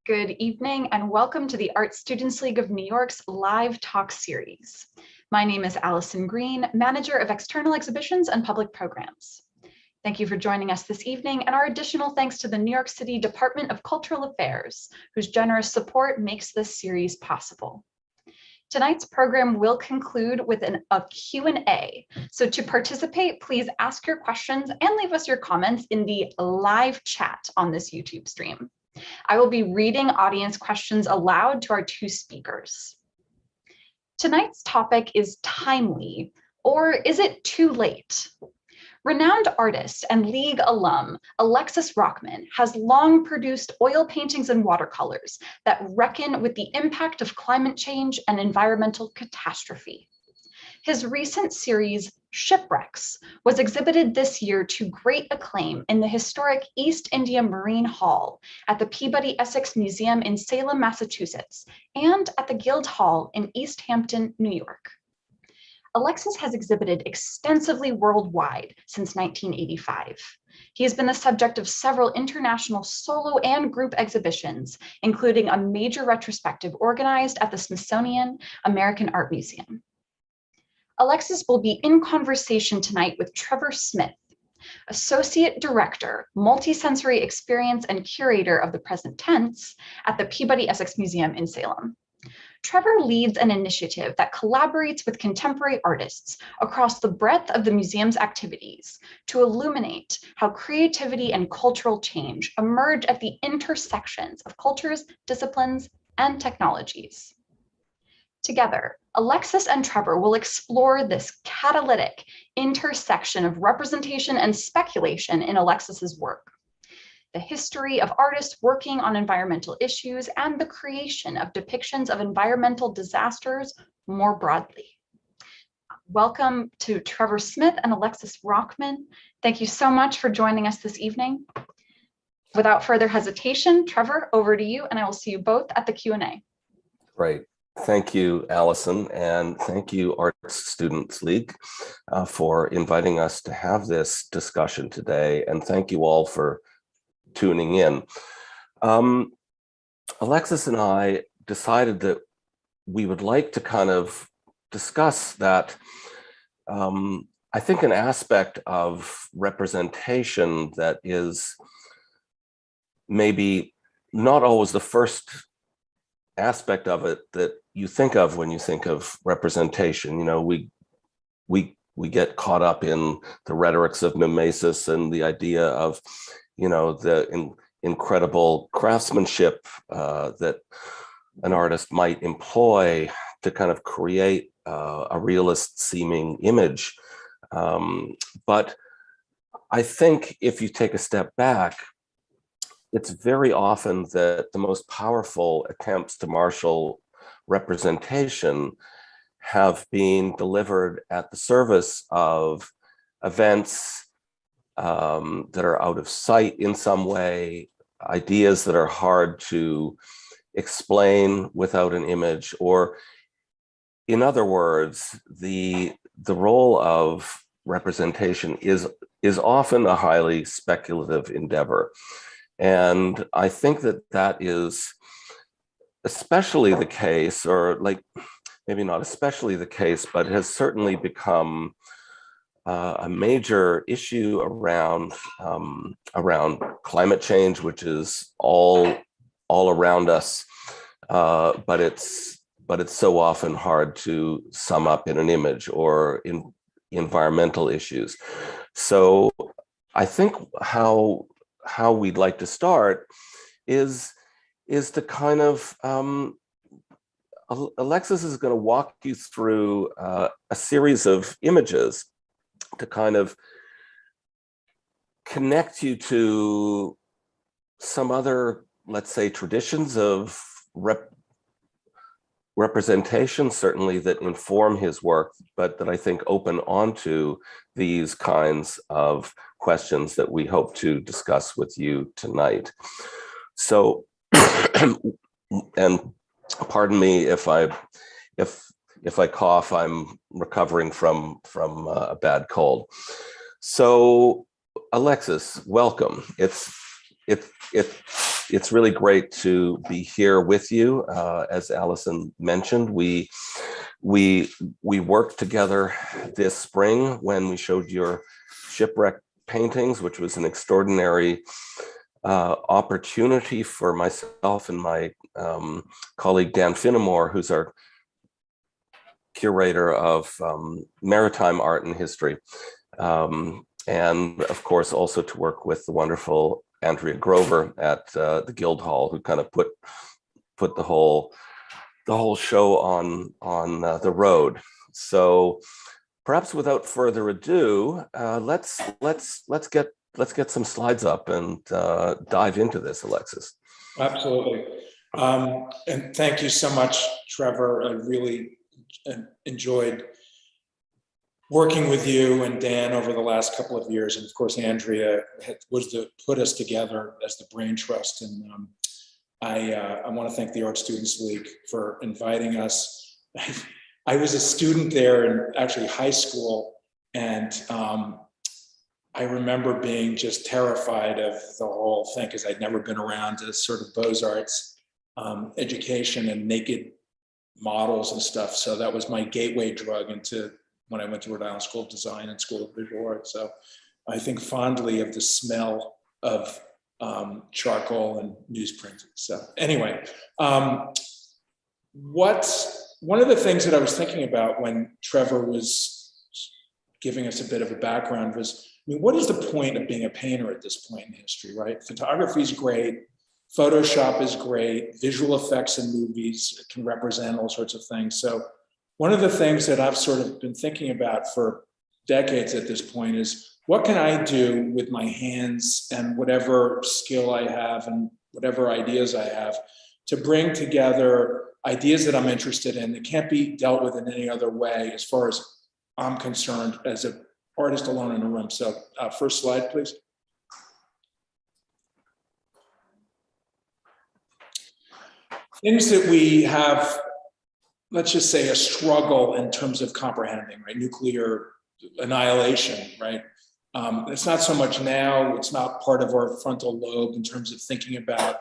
Good evening and welcome to the Art Students League of New York's live talk series. My name is Allison Green, Manager of External Exhibitions and Public Programs. Thank you for joining us this evening, and our additional thanks to the New York City Department of Cultural Affairs, whose generous support makes this series possible. Tonight's program will conclude with a Q&A. So to participate, please ask your questions and leave us your comments in the live chat on this YouTube stream. I will be reading audience questions aloud to our two speakers. Tonight's topic is timely, or is it too late? Renowned artist and League alum Alexis Rockman has long produced oil paintings and watercolors that reckon with the impact of climate change and environmental catastrophe. His recent series, Shipwrecks, was exhibited this year to great acclaim in the historic East India Marine Hall at the Peabody Essex Museum in Salem, Massachusetts, and at the Guildhall in East Hampton, New York. Alexis has exhibited extensively worldwide since 1985. He has been the subject of several international solo and group exhibitions, including a major retrospective organized at the Smithsonian American Art Museum. Alexis will be in conversation tonight with Trevor Smith, Associate Director, Multisensory Experience and Curator of the Present Tense at the Peabody Essex Museum in Salem. Trevor leads an initiative that collaborates with contemporary artists across the breadth of the museum's activities to illuminate how creativity and cultural change emerge at the intersections of cultures, disciplines, and technologies. Together, Alexis and Trevor will explore this catalytic intersection of representation and speculation in Alexis's work, the history of artists working on environmental issues, and the creation of depictions of environmental disasters more broadly. Welcome to Trevor Smith and Alexis Rockman. Thank you so much for joining us this evening. Without further hesitation, Trevor, over to you, and I will see you both at the Q&A. Great. Thank you, Allison, and thank you, Arts Students League, for inviting us to have this discussion today, and thank you all for tuning in. Alexis and I decided that we would like to kind of discuss that, I think, an aspect of representation that is maybe not always the first aspect of it that you think of when you think of representation. You know, we get caught up in the rhetorics of mimesis and the idea of, you know, the incredible craftsmanship that an artist might employ to kind of create a realist seeming image. But I think if you take a step back, it's very often that the most powerful attempts to marshal representation have been delivered at the service of events that are out of sight in some way, ideas that are hard to explain without an image, or in other words, the role of representation is often a highly speculative endeavor. And I think that that is especially the case, or like maybe not especially the case, but has certainly become a major issue around climate change, which is all around us, but it's so often hard to sum up in an image, or in environmental issues. So I think how we'd like to start is to kind of, Alexis is going to walk you through a series of images to kind of connect you to some other, let's say, traditions of representation, certainly, that inform his work, but that I think open onto these kinds of questions that we hope to discuss with you tonight. So, and pardon me if I cough, I'm recovering from a bad cold. So, Alexis, welcome. It's it's really great to be here with you. As Allison mentioned, we worked together this spring when we showed your shipwreck paintings, which was an extraordinary opportunity for myself and my colleague Dan Finnemore, who's our curator of maritime art and history. And of course, also to work with the wonderful Andrea Grover at the Guildhall, who kind of put the whole show on the road. So perhaps without further ado, let's get some slides up and dive into this, Alexis. Absolutely. And thank you so much, Trevor. I really enjoyed working with you and Dan over the last couple of years. And of course, Andrea put us together as the Brain Trust. And I want to thank the Art Students League for inviting us. I was a student there in actually high school, and I remember being just terrified of the whole thing because I'd never been around a sort of Beaux-Arts education and naked models and stuff. So that was my gateway drug into when I went to Rhode Island School of Design and School of Visual Arts. So I think fondly of the smell of charcoal and newsprint. So anyway, one of the things that I was thinking about when Trevor was giving us a bit of a background was, I mean, what is the point of being a painter at this point in history, right? Photography is great. Photoshop is great. Visual effects in movies can represent all sorts of things. So one of the things that I've sort of been thinking about for decades at this point is, what can I do with my hands and whatever skill I have and whatever ideas I have to bring together ideas that I'm interested in that can't be dealt with in any other way as far as I'm concerned as an artist alone in a room. So first slide, please. Things that we have, let's just say, a struggle in terms of comprehending, right? Nuclear annihilation, right? It's not so much now, it's not part of our frontal lobe in terms of thinking about,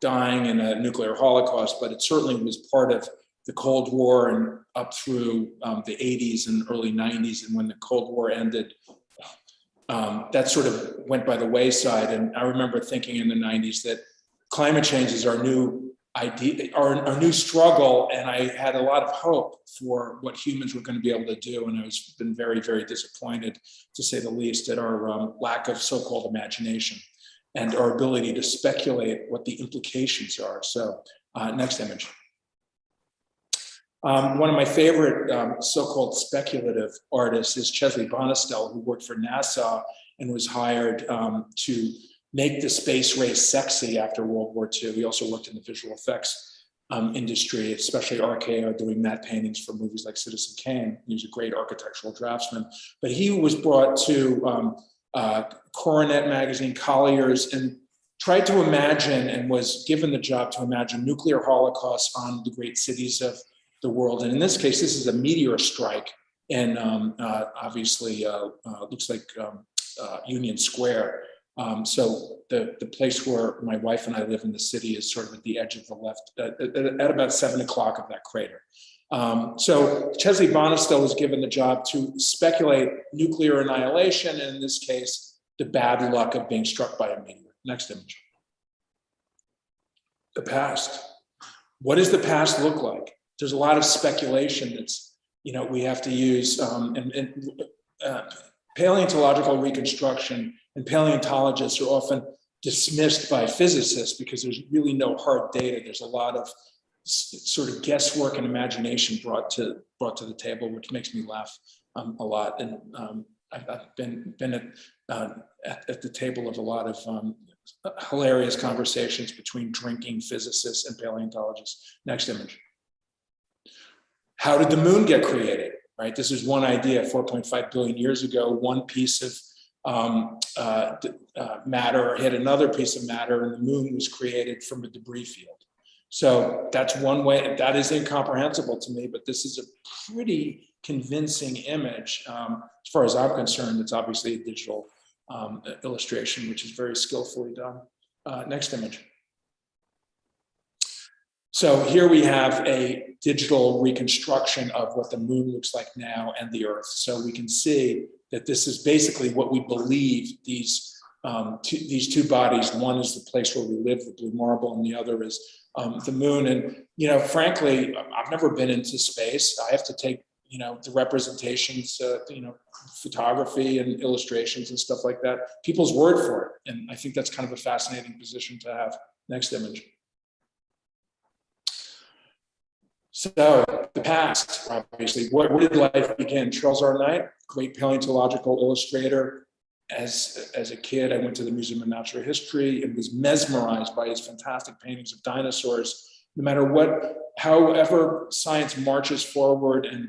dying in a nuclear holocaust, but it certainly was part of the Cold War and up through the 80s and early 90s. And when the Cold War ended, that sort of went by the wayside. And I remember thinking in the 90s that climate change is our new idea, our new struggle. And I had a lot of hope for what humans were going to be able to do. And I was been very, very disappointed, to say the least, at our lack of so-called imagination and our ability to speculate what the implications are. So next image. One of my favorite so-called speculative artists is Chesley Bonestell, who worked for NASA and was hired to make the space race sexy after World War II. He also worked in the visual effects industry, especially RKO, doing matte paintings for movies like Citizen Kane. He was a great architectural draftsman. But he was brought to Coronet magazine, Collier's, and tried to imagine and was given the job to imagine nuclear holocausts on the great cities of the world. And in this case, this is a meteor strike. And obviously, looks like Union Square. So the place where my wife and I live in the city is sort of at the edge of the left, at about 7 o'clock of that crater. So Chesley Bonestell was given the job to speculate nuclear annihilation, and in this case, the bad luck of being struck by a meteor. Next image. The past. What does the past look like? There's a lot of speculation that's, we have to use, paleontological reconstruction and paleontologists are often dismissed by physicists because there's really no hard data. There's a lot of sort of guesswork and imagination brought to the table, which makes me laugh a lot. And I've been at the table of a lot of hilarious conversations between drinking physicists and paleontologists. Next image. How did the moon get created? Right, this is one idea. 4.5 billion years ago, one piece of matter hit another piece of matter, and the moon was created from a debris field. So that's one way. That is incomprehensible to me, but this is a pretty convincing image. As far as I'm concerned, it's obviously a digital illustration, which is very skillfully done. Next image. So here we have a digital reconstruction of what the moon looks like now and the Earth. So we can see that this is basically what we believe these two bodies. One is the place where we live, the blue marble, and the other is the moon. And, you know, frankly, I've never been into space. I have to take, you know, the representations, you know, photography and illustrations and stuff like that, people's word for it. And I think that's kind of a fascinating position to have. Next image. So the past, obviously, where did life begin? Charles R. Knight, great paleontological illustrator. As a kid, I went to the Museum of Natural History and was mesmerized by his fantastic paintings of dinosaurs. No matter what, however science marches forward and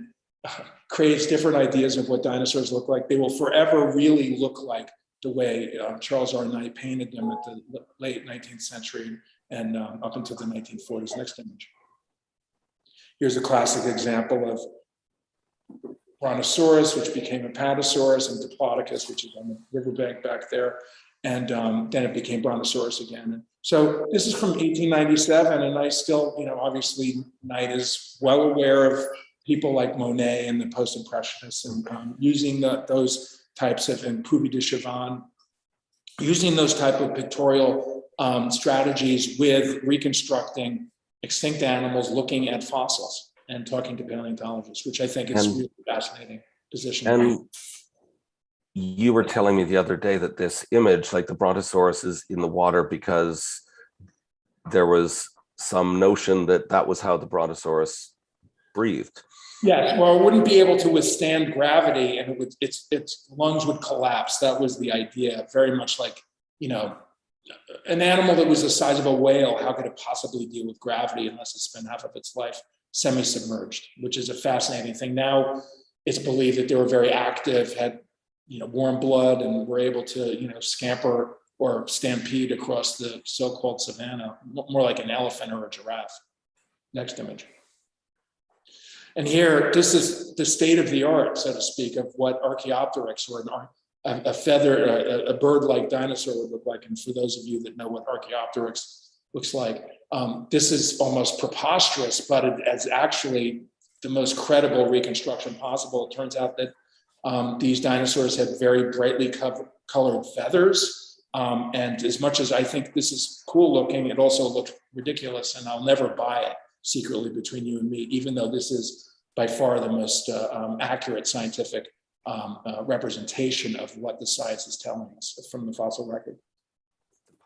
creates different ideas of what dinosaurs look like, they will forever really look like the way Charles R. Knight painted them at the late 19th century and up into the 1940s. Next image. Here's a classic example of Brontosaurus, which became Apatosaurus, and Diplodocus, which is on the riverbank back there. And then it became Brontosaurus again. So this is from 1897, and I still, you know, obviously Knight is well aware of people like Monet and the post-impressionists, and using those types of, and Puvis de Chavannes, using those type of pictorial strategies with reconstructing extinct animals, looking at fossils and talking to paleontologists, which I think is really fascinating position. And you were telling me the other day that this image, like the Brontosaurus, is in the water because there was some notion that that was how the Brontosaurus breathed. Yes, well, it wouldn't be able to withstand gravity, and it would, its lungs would collapse. That was the idea, very much like, you know, an animal that was the size of a whale, how could it possibly deal with gravity unless it spent half of its life semi-submerged, which is a fascinating thing. Now it's believed that they were very active, had, you know, warm blood, and were able to, you know, scamper or stampede across the so-called savanna, more like an elephant or a giraffe. Next image. And here, this is the state of the art, so to speak, of what Archaeopteryx, or a bird-like dinosaur would look like. And for those of you that know what Archaeopteryx looks like, this is almost preposterous, but it is actually the most credible reconstruction possible. It turns out that these dinosaurs had very brightly colored feathers. And as much as I think this is cool looking, it also looks ridiculous, and I'll never buy it, secretly between you and me, even though this is by far the most accurate scientific representation of what the science is telling us from the fossil record.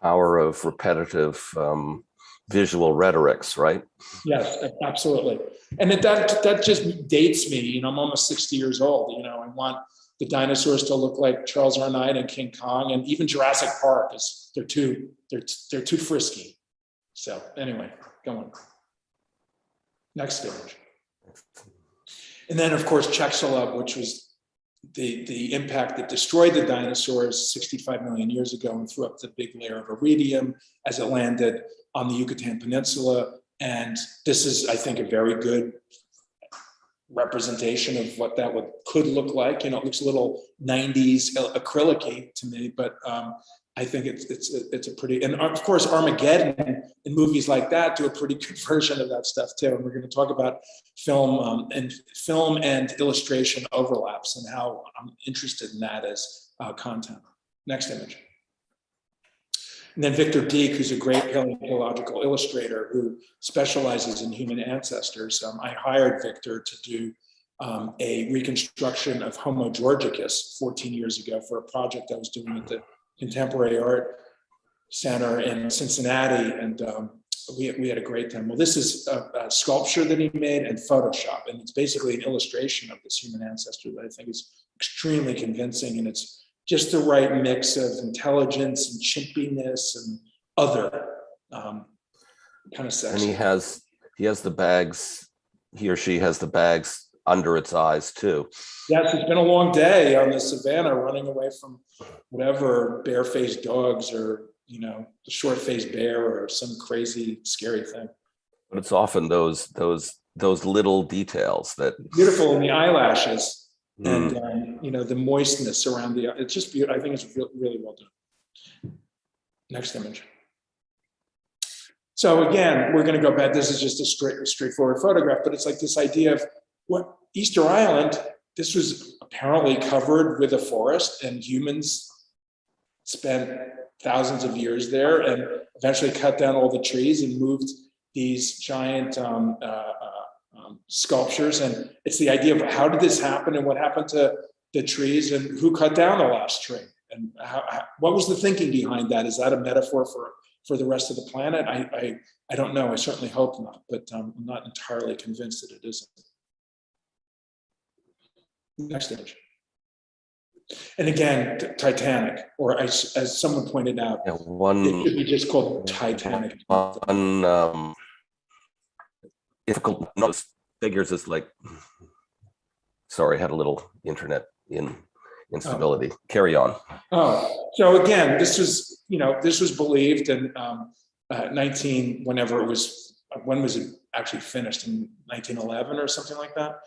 Power of repetitive visual rhetorics, right? Yes, absolutely. And that just dates me. You know, I'm almost 60 years old. You know, I want the dinosaurs to look like Charles R. Knight and King Kong, and even Jurassic Park is they're too frisky. So anyway, go on. Next image. And then, of course, Chicxulub, which was the impact that destroyed the dinosaurs 65 million years ago and threw up the big layer of iridium as it landed on the Yucatan Peninsula. And this is, I think, a very good representation of what that could look like. You know, it looks a little 90s acrylic-y to me, but I think it's a pretty, and of course Armageddon and movies like that do a pretty good version of that stuff too. And we're going to talk about film and illustration overlaps and how I'm interested in that as content. Next image. And then Victor Dieck, who's a great paleontological illustrator who specializes in human ancestors. I hired Victor to do a reconstruction of Homo georgicus 14 years ago for a project I was doing at the Contemporary Art Center in Cincinnati, and we had a great time. Well, this is a sculpture that he made in Photoshop, and it's basically an illustration of this human ancestor that I think is extremely convincing, and it's just the right mix of intelligence and chimpiness and other kind of sexy. And he has the bags, he or she has the bags under its eyes too. Yes, it's been a long day on the savannah, running away from whatever bare-faced dogs, or, you know, the short-faced bear, or some crazy, scary thing. But it's often those little details that beautiful in the eyelashes, and you know, the moistness around the. It's just beautiful. I think it's really well done. Next image. So again, we're going to go back. This is just a straightforward photograph, but it's like this idea of what Easter Island, this was apparently covered with a forest, and humans spent thousands of years there and eventually cut down all the trees and moved these giant sculptures. And it's the idea of how did this happen and what happened to the trees and who cut down the last tree and what was the thinking behind that? Is that a metaphor for the rest of the planet? I don't know. I certainly hope not, but I'm not entirely convinced that it isn't. Next image. And again, Titanic, or as someone pointed out, Yeah, it should be just called Titanic. One difficult notice figures is like, sorry, had a little internet instability. Oh. Carry on. Oh, so again, this was believed in when was it actually finished, in 1911 or something like that?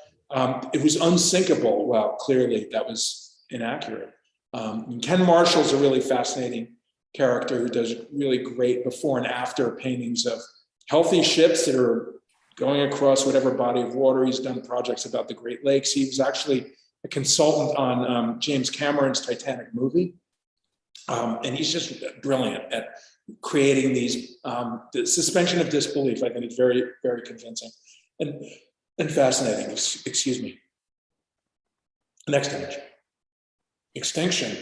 It was unsinkable. Well, clearly that was inaccurate. Ken Marshall's a really fascinating character who does really great before and after paintings of healthy ships that are going across whatever body of water. He's done projects about the Great Lakes. He was actually a consultant on James Cameron's Titanic movie. And he's just brilliant at creating these, the suspension of disbelief. I think it's very, very convincing and fascinating. Excuse me. Next image. Extinction.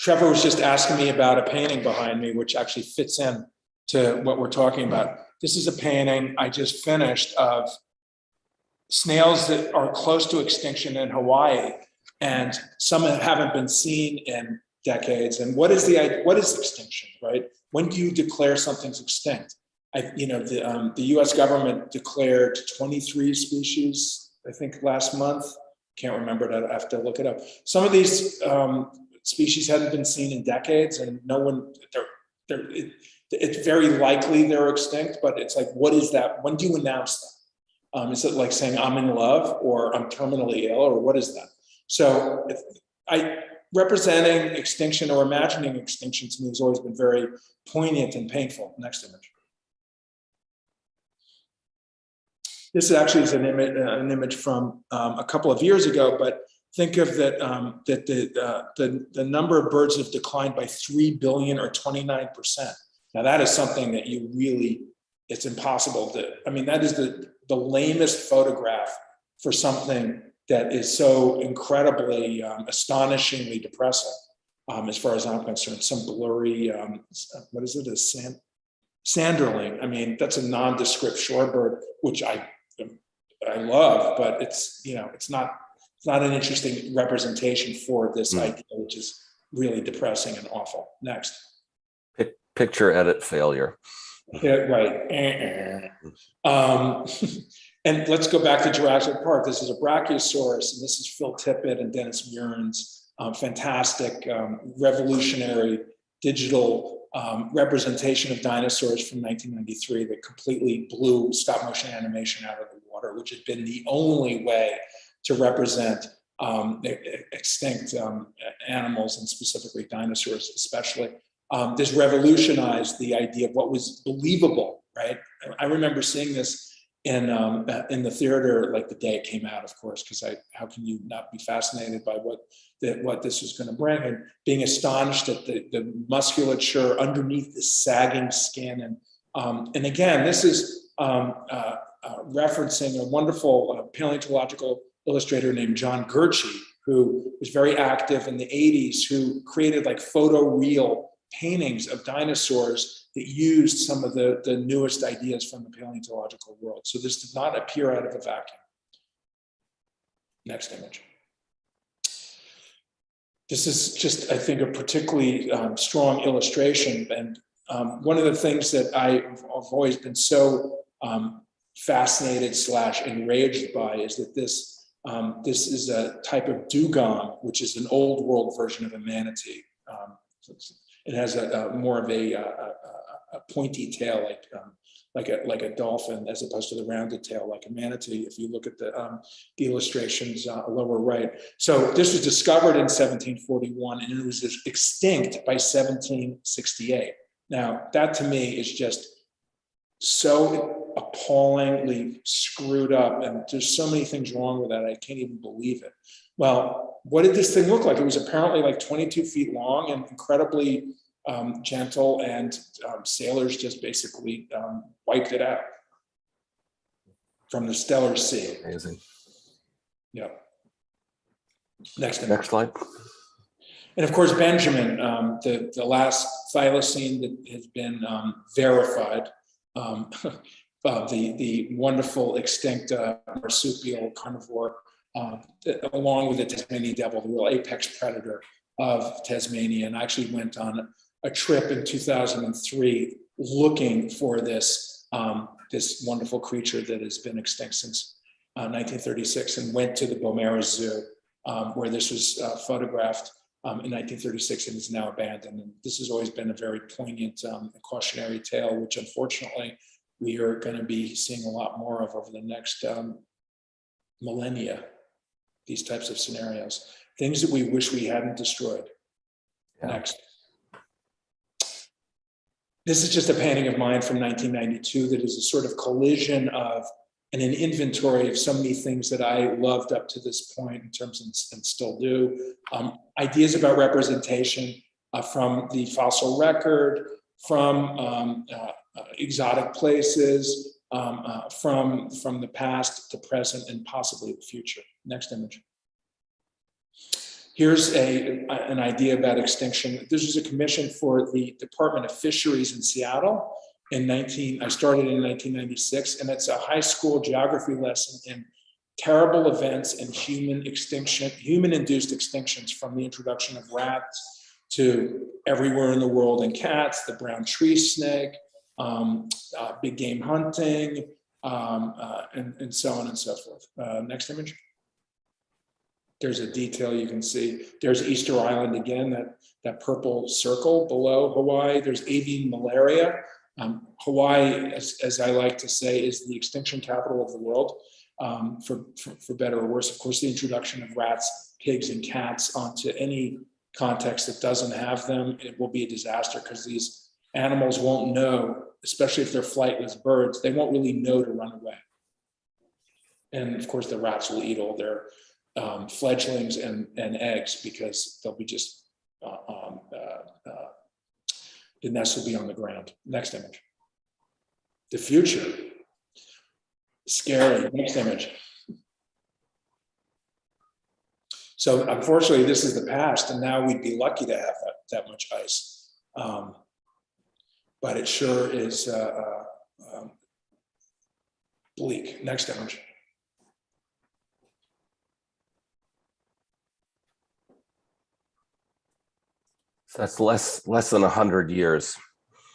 Trevor was just asking me about a painting behind me, which actually fits in to what we're talking about. This is a painting I just finished of snails that are close to extinction in Hawaii, and some haven't been seen in decades. And what is extinction, right? When do you declare something's extinct? The U.S. government declared 23 species, I think, last month. Can't remember it. I have to look it up. Some of these species hadn't been seen in decades, and no one. It's very likely they're extinct, but it's like, what is that? When do you announce that? Is it like saying I'm in love or I'm terminally ill, or what is that? So representing extinction or imagining extinction to me has always been very poignant and painful. Next image. This actually is an image from a couple of years ago, but think of that the number of birds have declined by 3 billion or 29%. Now that is something that it's impossible to, that is the lamest photograph for something that is so incredibly, astonishingly depressing, as far as I'm concerned. Some blurry, what is it, sanderling. That's a nondescript shorebird, which I love, but it's not an interesting representation for this idea, which is really depressing and awful. Next. Picture edit failure. Yeah, right. And let's go back to Jurassic Park. This is a Brachiosaurus, and this is Phil Tippett and Dennis Muren's fantastic, revolutionary digital representation of dinosaurs from 1993 that completely blew stop motion animation out of the water, which had been the only way to represent extinct animals, and specifically dinosaurs especially. This revolutionized the idea of what was believable, right? I remember seeing this in the theater, like the day it came out, of course, because how can you not be fascinated by what this was going to bring, and being astonished at the musculature underneath the sagging skin. And again, this is referencing a wonderful paleontological illustrator named John Gurchie, who was very active in the 80s, who created like photoreal paintings of dinosaurs that used some of the newest ideas from the paleontological world. So this did not appear out of a vacuum. Next image. This is just, I think, a particularly strong illustration. And one of the things that I've always been so fascinated / enraged by is that this is a type of dugong, which is an old world version of a manatee. It has more of a pointy tail, like a dolphin, as opposed to the rounded tail like a manatee. If you look at the illustrations lower right. So this was discovered in 1741, and it was extinct by 1768. Now, that to me is just so appallingly screwed up, and there's so many things wrong with that, I can't even believe it. Well, what did this thing look like? It was apparently like 22 feet long and incredibly gentle, and sailors just basically wiped it out from the stellar sea. Amazing. Yeah. Next slide. And of course, Benjamin, the last thylacine that has been verified, the wonderful extinct marsupial carnivore, along with the Tasmanian devil, the real apex predator of Tasmania, and I actually went on a trip in 2003 looking for this this wonderful creature that has been extinct since 1936, and went to the Beaumaris Zoo where this was photographed in 1936 and is now abandoned. And this has always been a very poignant cautionary tale, which unfortunately we are going to be seeing a lot more of over the next millennia, these types of scenarios, things that we wish we hadn't destroyed. Yeah. Next. This is just a painting of mine from 1992 that is a sort of collision of and an inventory of so many things that I loved up to this point in terms of, and still do. Ideas about representation from the fossil record, from exotic places, from the past to present and possibly the future. Next image. Here's an idea about extinction. This was a commission for the Department of Fisheries in Seattle. I started in 1996, and it's a high school geography lesson in terrible events and human-induced extinctions, from the introduction of rats to everywhere in the world, and cats, the brown tree snake, big game hunting, and so on and so forth. Next image. There's a detail you can see. There's Easter Island again, that purple circle below Hawaii. There's avian malaria. Hawaii, as I like to say, is the extinction capital of the world, for better or worse. Of course, the introduction of rats, pigs, and cats onto any context that doesn't have them, it will be a disaster, because these animals won't know, especially if they're flightless birds, they won't really know to run away. And of course, the rats will eat all their fledglings and eggs, because they'll be just the nest will be on the ground. Next image. The future. Scary. Next image. So unfortunately, this is the past, and now we'd be lucky to have that much ice. But it sure is bleak. Next image. So that's less than 100 years.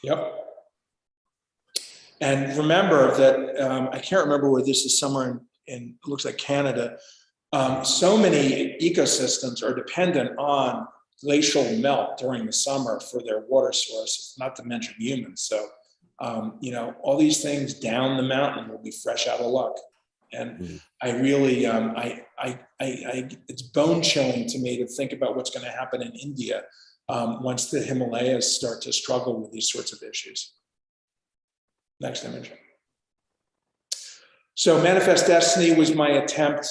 Yep. And remember that, I can't remember where this is, somewhere in it looks like Canada. So many ecosystems are dependent on glacial melt during the summer for their water source, not to mention humans. So, all these things down the mountain will be fresh out of luck. And I really, it's bone chilling to me to think about what's going to happen in India once the Himalayas start to struggle with these sorts of issues. Next image. So Manifest Destiny was my attempt,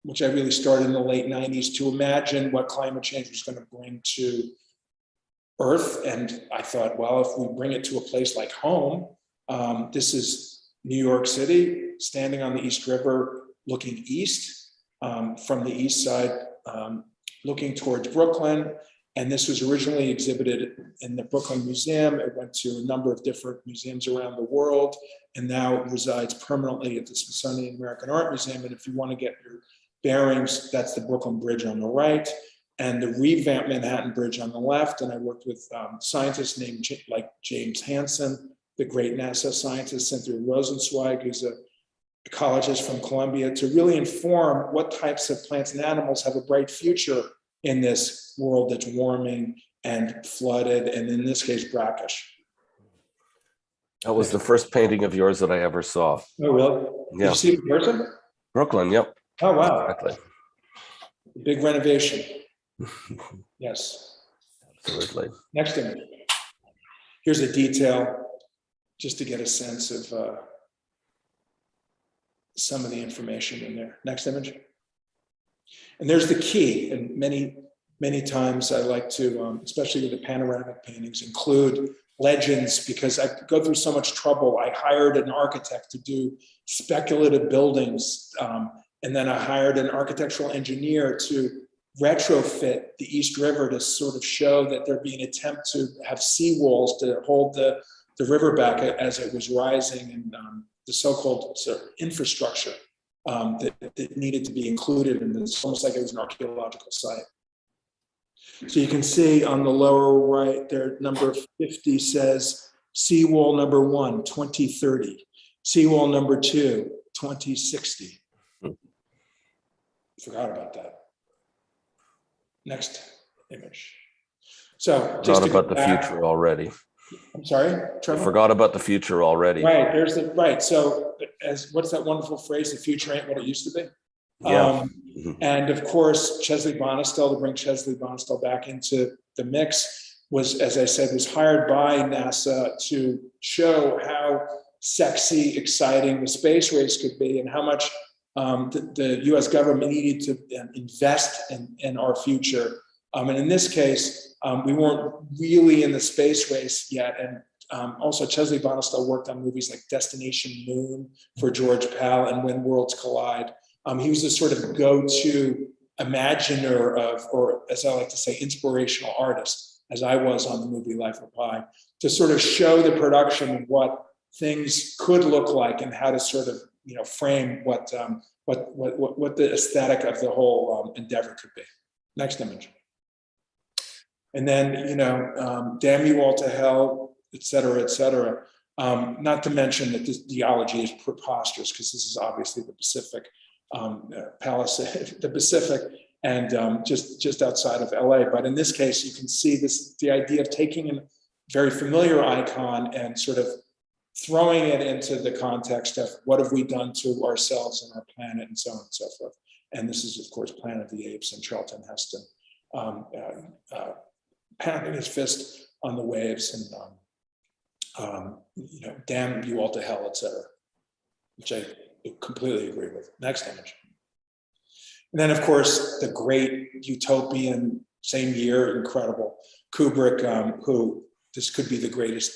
which I really started in the late 90s, to imagine what climate change was going to bring to Earth. And I thought, well, if we bring it to a place like home, this is New York City, standing on the East River, looking east from the east side, looking towards Brooklyn. And this was originally exhibited in the Brooklyn Museum. It went to a number of different museums around the world, and now it resides permanently at the Smithsonian American Art Museum. And if you want to get your bearings, that's the Brooklyn Bridge on the right, and the revamped Manhattan Bridge on the left. And I worked with scientists named like James Hansen, the great NASA scientist, Cynthia Rosenzweig, who's an ecologist from Columbia, to really inform what types of plants and animals have a bright future in this world that's warming and flooded, and in this case, brackish. That was the first painting of yours that I ever saw. Oh, really? Yeah. Did you see it in person? Brooklyn, yep. Oh, wow. Exactly. Big renovation. Yes. Absolutely. Next image. Here's a detail just to get a sense of some of the information in there. Next image. And there's the key. And many times I like to, especially with the panoramic paintings, include legends, because I go through so much trouble. I hired an architect to do speculative buildings, and then I hired an architectural engineer to retrofit the East River to sort of show that there'd be an attempt to have seawalls to hold the river back as it was rising, and the so-called sort of infrastructure that needed to be included in this, almost like it was an archaeological site. So you can see on the lower right there, number 50 says seawall number 1, 2030. Seawall number 2, 2060. Forgot about that. Next image. So just forgot about the future already. I'm sorry, Trevor? I forgot about the future already. Right, there's the, right. So what's that wonderful phrase? The future ain't what it used to be. Yeah. And of course, Chesley Bonestell, to bring Chesley Bonestell back into the mix, was, as I said, was hired by NASA to show how sexy, exciting the space race could be, and how much the US government needed to invest in our future. And in this case, we weren't really in the space race yet. And also Chesley Bonestell worked on movies like Destination Moon for George Pal and When Worlds Collide. He was a sort of go-to imaginer of, or as I like to say, inspirational artist, as I was on the movie Life of Pi, to sort of show the production of what things could look like and how to sort of, frame what the aesthetic of the whole endeavor could be. Next image. And then, damn you all to hell, et cetera, et cetera. Not to mention that this geology is preposterous, because this is obviously the Pacific Palisade, the Pacific, and just outside of LA. But in this case, you can see the idea of taking a very familiar icon and sort of throwing it into the context of what have we done to ourselves and our planet, and so on and so forth. And this is, of course, Planet of the Apes and Charlton Heston pounding his fist on the waves and damn you all to hell, etc., which I completely agree with. Next image. And then, of course, the great utopian, same year, incredible Kubrick, who this could be the greatest,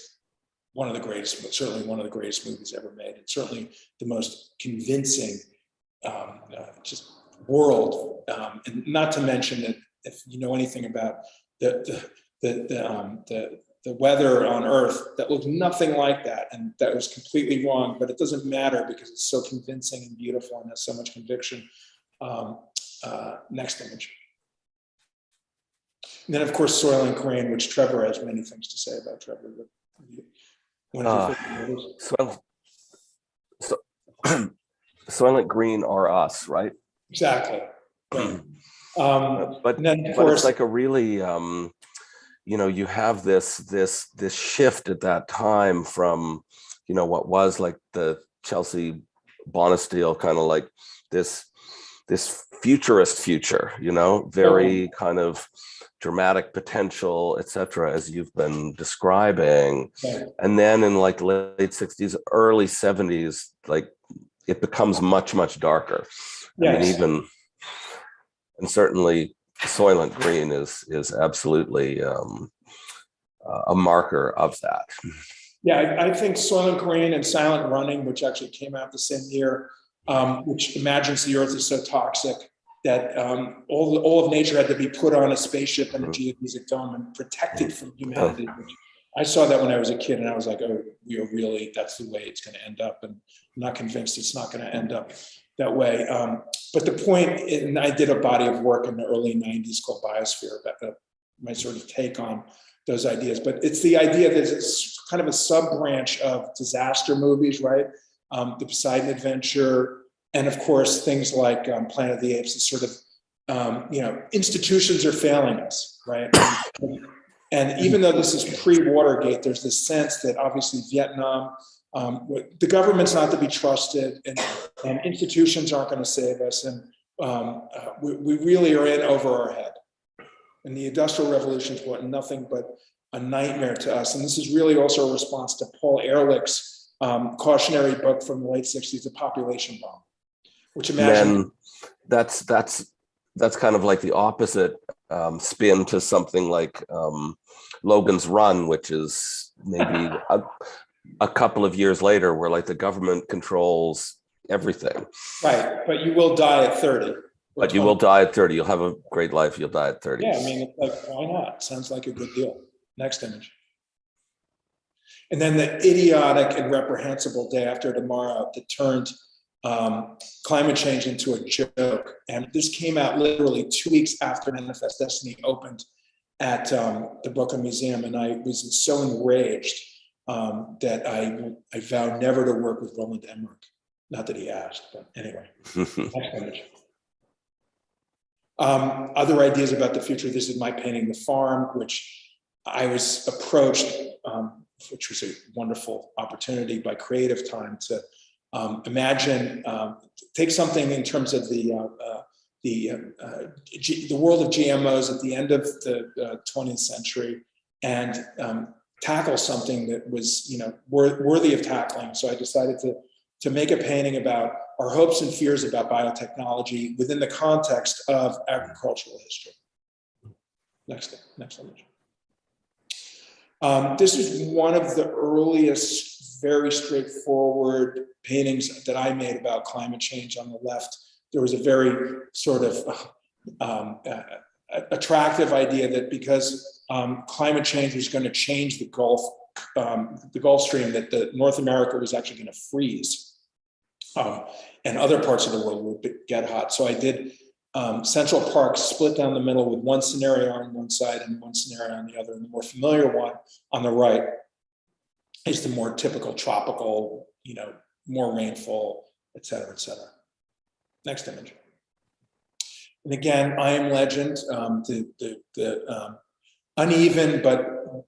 one of the greatest, but certainly one of the greatest movies ever made, and certainly the most convincing just world. And not to mention that if you know anything about the weather on Earth, that looked nothing like that, and that was completely wrong. But it doesn't matter because it's so convincing and beautiful and has so much conviction. Next image. And then, of course, Soil and Grain, which Trevor has many things to say about. Trevor. Soil and Green are us, right? Exactly. Right. But it's like a really, you have this shift at that time from, what was like the Chelsea Bonestell kind of like this futurist future, very kind of dramatic potential, etc., as you've been describing. Yeah. And then in like late 60s, early 70s, like it becomes much, much darker. Yes. I mean, even, and certainly Soylent Green is absolutely a marker of that. Yeah, I think Soylent Green and Silent Running, which actually came out the same year, which imagines the Earth is so toxic that all of nature had to be put on a spaceship and a geodesic dome and protected from humanity. I saw that when I was a kid, and I was like, oh, we are really, that's the way it's going to end up. And I'm not convinced it's not going to end up that way. But the point, and I did a body of work in the early 90s called Biosphere, that my sort of take on those ideas. But it's the idea that it's kind of a sub-branch of disaster movies, right? The Poseidon Adventure, and of course, things like Planet of the Apes, is sort of, institutions are failing us, right? And even though this is pre-Watergate, there's this sense that obviously Vietnam, the government's not to be trusted, and institutions aren't going to save us, and we really are in over our head. And the Industrial Revolution's what nothing but a nightmare to us. And this is really also a response to Paul Ehrlich's cautionary book from the late 60s, The Population Bomb, which imagine that's kind of like the opposite spin to something like Logan's Run, which is maybe a couple of years later, where like the government controls everything. Right, but you will die at 30. But you will die at 30. You'll have a great life. You'll die at 30. Yeah, I mean, like, why not? Sounds like a good deal. Next image. And then the idiotic and reprehensible day after tomorrow that turned climate change into a joke. And this came out literally 2 weeks after Manifest Destiny opened at the Brooklyn Museum. And I was so enraged that I vowed never to work with Roland Emmerich. Not that he asked, but anyway. Next image. Other ideas about the future. This is my painting, The Farm, which I was approached, which was a wonderful opportunity by Creative Time to imagine, take something in terms of the world of GMOs at the end of the 20th century and tackle something that was, worthy of tackling. So I decided to make a painting about our hopes and fears about biotechnology within the context of agricultural history. Next image. This is one of the earliest, very straightforward paintings that I made about climate change. On the left, there was a very sort of attractive idea that because climate change was going to change the Gulf Stream, that the North America was actually going to freeze. And other parts of the world would get hot. So I did Central Park split down the middle with one scenario on one side and one scenario on the other. And the more familiar one on the right is the more typical tropical, more rainfall, et cetera, et cetera. Next image. And again, I Am Legend, the uneven but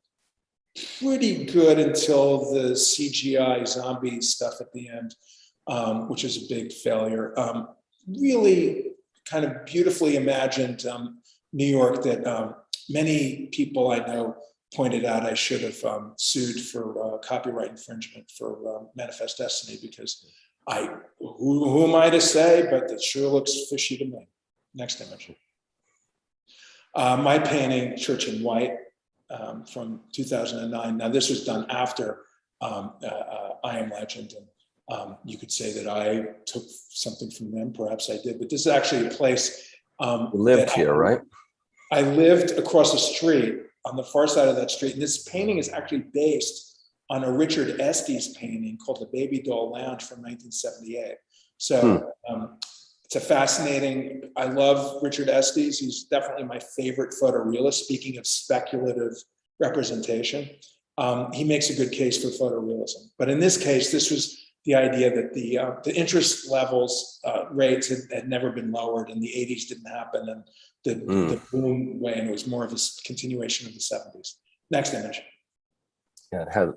pretty good until the CGI zombie stuff at the end. Which is a big failure. Really kind of beautifully imagined New York that many people I know pointed out I should have sued for copyright infringement for Manifest Destiny because who am I to say, but it sure looks fishy to me. Next image. My painting, Church in White, from 2009. Now this was done after I Am Legend. And you could say that I took something from them, perhaps I did, but this is actually a place. You lived here, right? I lived across the street on the far side of that street. And this painting is actually based on a Richard Estes painting called The Baby Doll Lounge from 1978. So it's a fascinating, I love Richard Estes. He's definitely my favorite photorealist. Speaking of speculative representation, he makes a good case for photorealism. But in this case, this was the idea that the interest levels rates had never been lowered, and the 80s didn't happen, and the boom wane was more of a continuation of the 70s. Next image. Yeah, it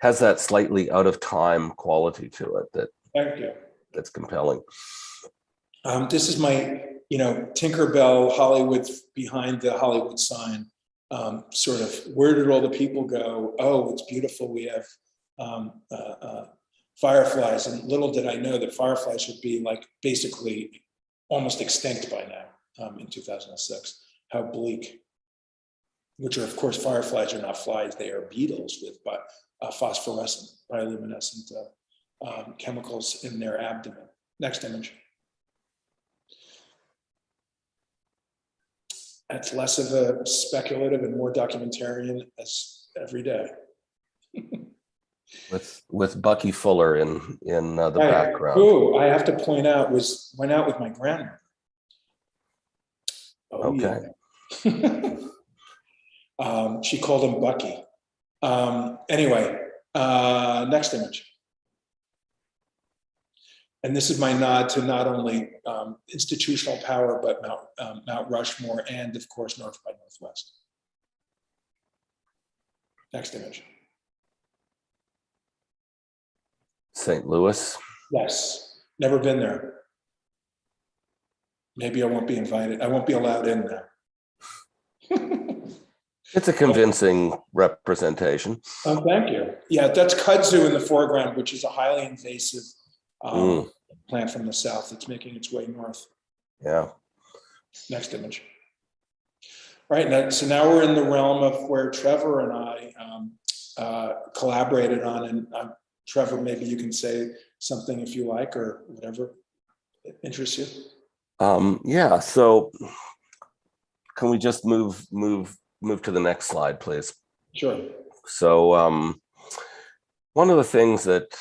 has that slightly out of time quality to it Thank you. That's compelling. This is my, Tinkerbell Hollywood behind the Hollywood sign. Sort of, where did all the people go? Oh, it's beautiful. We have fireflies, and little did I know that fireflies would be like basically almost extinct by now in 2006. How bleak. Which are, of course, fireflies are not flies, they are beetles with phosphorescent, bioluminescent chemicals in their abdomen. Next image. That's less of a speculative and more documentarian as every day. with Bucky Fuller in the background. Who I have to point out went out with my grandmother. Oh, okay. Yeah. She called him Bucky. Anyway, next image. And this is my nod to not only institutional power, but Mount Rushmore and, of course, North by Northwest. Next image. St. Louis. Yes, never been there. Maybe I won't be invited. I won't be allowed in there. It's a convincing representation. Oh, thank you. Yeah, that's kudzu in the foreground, which is a highly invasive plant from the south. It's making its way north. Yeah. Next image. Right, now, so now we're in the realm of where Trevor and I collaborated on, and Trevor, maybe you can say something if you like, or whatever interests you. Yeah, so can we just move to the next slide, please? Sure. So one of the things that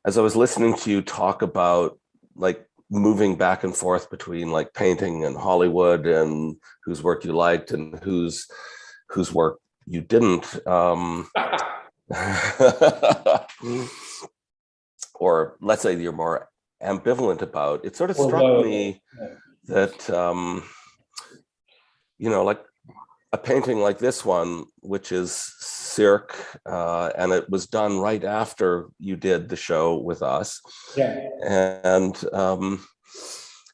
as I was listening to you talk about like moving back and forth between like painting and Hollywood and whose work you liked and whose work you didn't, or let's say you're more ambivalent about, it sort of struck me that, you know, like a painting like this one, which is Cirque, and it was done right after you did the show with us. Yeah. And,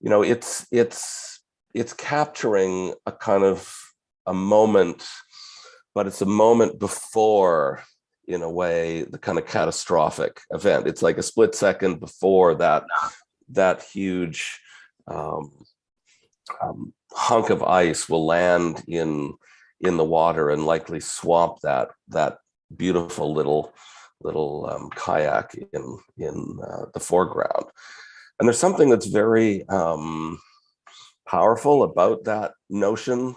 you know, it's capturing a kind of a moment, but it's a moment before, in a way, the kind of catastrophic event. It's like a split second before that huge hunk of ice will land in the water and likely swamp that beautiful little kayak in the foreground. And there's something that's very powerful about that notion.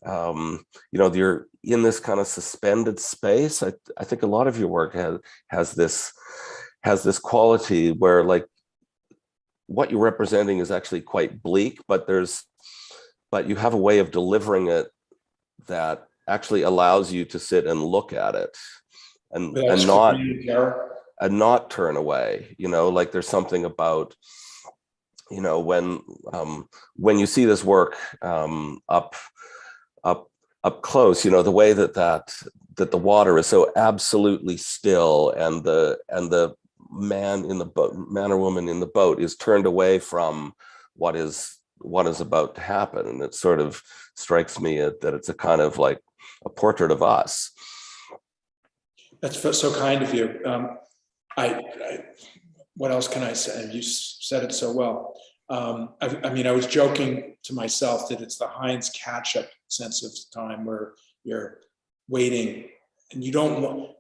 You know, you're in this kind of suspended space. I think a lot of your work has this quality where like what you're representing is actually quite bleak, but you have a way of delivering it that actually allows you to sit and look at it and not turn away. You know, like there's something about, you know, when you see this work up close, you know, the way that the water is so absolutely still, and the man or woman in the boat is turned away from what is about to happen, and it sort of strikes me that it's a kind of like a portrait of us. That's so kind of you. What else can I say? You said it so well. I mean, I was joking to myself that it's the Heinz catch-up sense of time where you're waiting and you don't want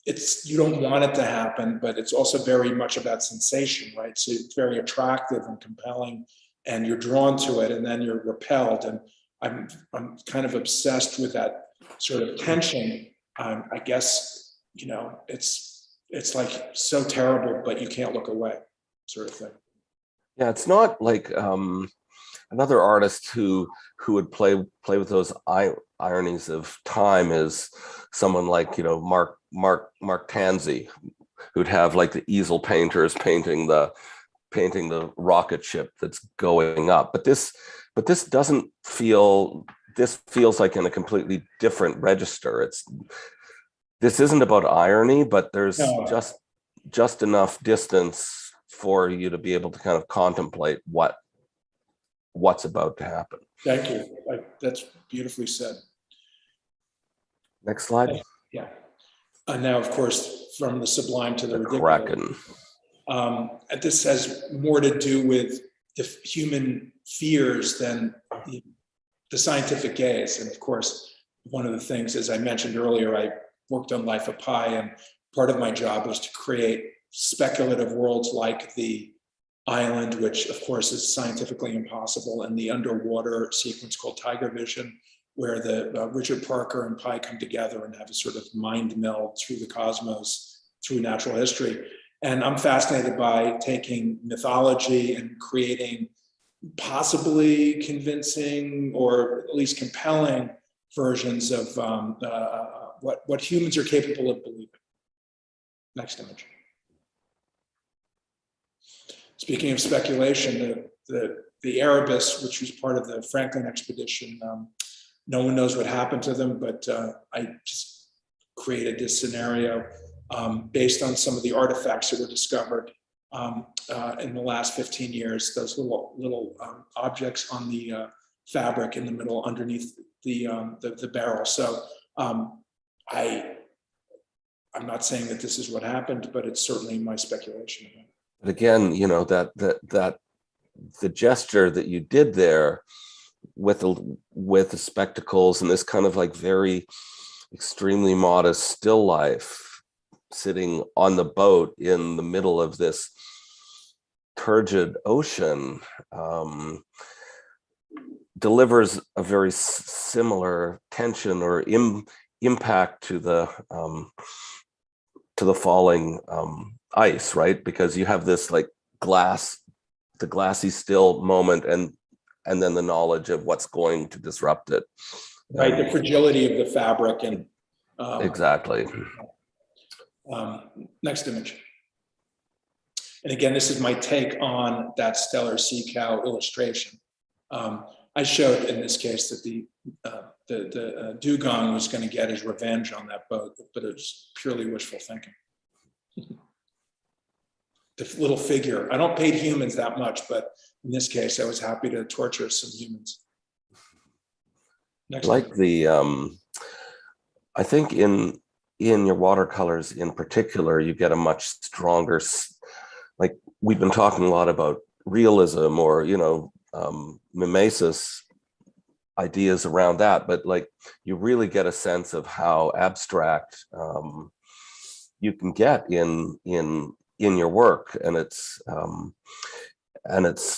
it to happen, but it's also very much about sensation, right? So it's very attractive and compelling, and you're drawn to it, and then you're repelled. And I'm kind of obsessed with that sort of tension. I guess, you know, it's like so terrible, but you can't look away, sort of thing. Yeah, it's not like another artist who would play with those ironies of time is someone like, you know, Mark Tansey, who'd have like the easel painters painting the rocket ship that's going up. But this doesn't feel. This feels like in a completely different register. This isn't about irony, but there's just enough distance for you to be able to kind of contemplate what's about to happen. Thank you. That's beautifully said. Next slide. Yeah. And now, of course, from the sublime to the ridiculous. Kraken. This has more to do with the human fears than the scientific gaze. And of course, one of the things, as I mentioned earlier, I worked on Life of Pi, and part of my job was to create speculative worlds like the island, which of course is scientifically impossible, and the underwater sequence called Tiger Vision, where the Richard Parker and Pi come together and have a sort of mind meld through the cosmos, through natural history. And I'm fascinated by taking mythology and creating possibly convincing or at least compelling versions of what humans are capable of believing. Next image. Speaking of speculation, the Erebus, which was part of the Franklin expedition, no one knows what happened to them, but I just created this scenario based on some of the artifacts that were discovered in the last 15 years. Those little objects on the fabric in the middle underneath the barrel. So I'm not saying that this is what happened, but it's certainly my speculation. But again, you know, that the gesture that you did there with the spectacles and this kind of like very extremely modest still life sitting on the boat in the middle of this turgid ocean delivers a very similar tension or impact to the falling ice, right? Because you have this like the glassy still moment, and then the knowledge of what's going to disrupt it. Right, the fragility of the fabric and exactly. Next image. And again, this is my take on that stellar sea cow illustration. I showed in this case that the dugong was going to get his revenge on that boat, but it was purely wishful thinking. The little figure. I don't paid humans that much, but in this case, I was happy to torture some humans. Next like image. the I think in your watercolors in particular, you get a much stronger, like we've been talking a lot about realism or, you know, mimesis ideas around that, but like you really get a sense of how abstract you can get in your work, and it's